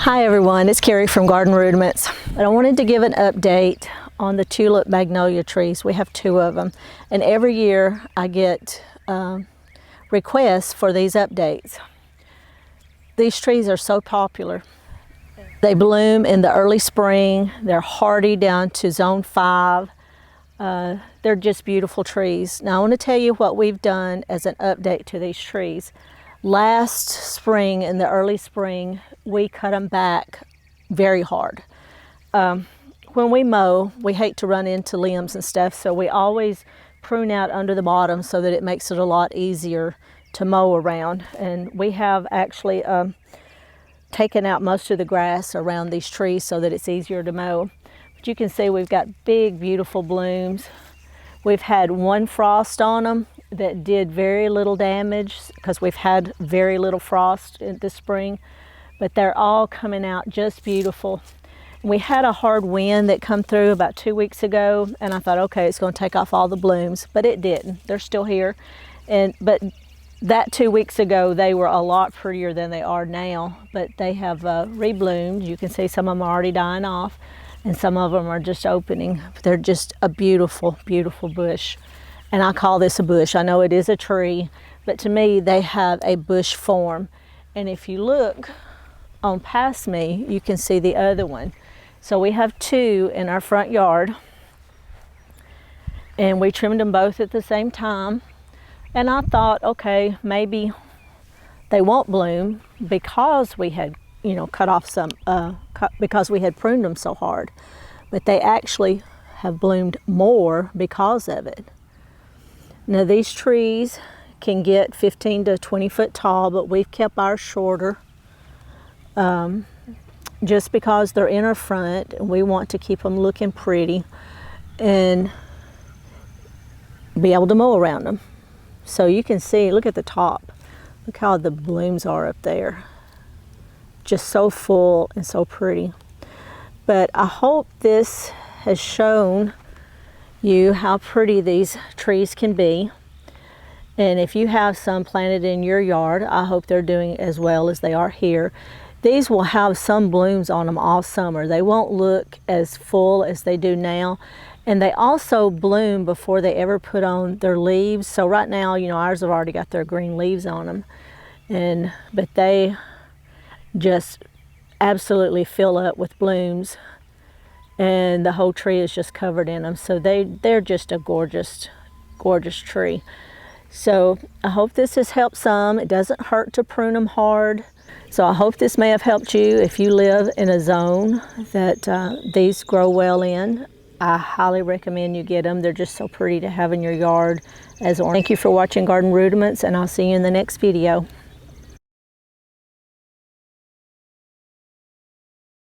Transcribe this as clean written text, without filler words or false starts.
Hi everyone, it's Carrie from Garden Rudiments. I wanted to give an update on the Tulip Magnolia trees. We have 2 of them, and every year I get requests for these updates. These trees are so popular. They bloom in the early spring. They're hardy down to zone 5. They're just beautiful trees. Now I want to tell you what we've done as an update to these trees. Last spring, in the early spring, we cut them back very hard. When we mow, we hate to run into limbs and stuff, so we always prune out under the bottom so that it makes it a lot easier to mow around. And we have actually taken out most of the grass around these trees so that it's easier to mow. But you can see we've got big, beautiful blooms. We've had 1 frost on them that did very little damage because we've had very little frost this spring, but they're all coming out just beautiful. We had a hard wind that come through about 2 weeks ago, and I thought, okay, it's going to take off all the blooms, but it didn't. They're still here. But that 2 weeks ago, they were a lot prettier than they are now, but they have rebloomed. You can see some of them are already dying off, and some of them are just opening. They're just a beautiful, beautiful bush. And I call this a bush. I know it is a tree, but to me, they have a bush form. And if you look on past me, you can see the other one. So we have 2 in our front yard, and we trimmed them both at the same time. And I thought, okay, maybe they won't bloom because we had, cut off some, because we had pruned them so hard. But they actually have bloomed more because of it. Now these trees can get 15 to 20 foot tall, but we've kept ours shorter just because they're in our front and we want to keep them looking pretty and be able to mow around them. So you can see, look at the top. Look how the blooms are up there. Just so full and so pretty. But I hope this has shown you how pretty these trees can be. And if you have some planted in your yard, I hope they're doing as well as they are here. These will have some blooms on them all summer. They won't look as full as they do now. And they also bloom before they ever put on their leaves. So right now, ours have already got their green leaves on them. But they just absolutely fill up with blooms. And the whole tree is just covered in them. So they're just a gorgeous, gorgeous tree. So I hope this has helped some. It doesn't hurt to prune them hard. So I hope this may have helped you if you live in a zone that these grow well in. I highly recommend you get them. They're just so pretty to have in your yard as ornaments. Thank you for watching Garden Rudiments, and I'll see you in the next video.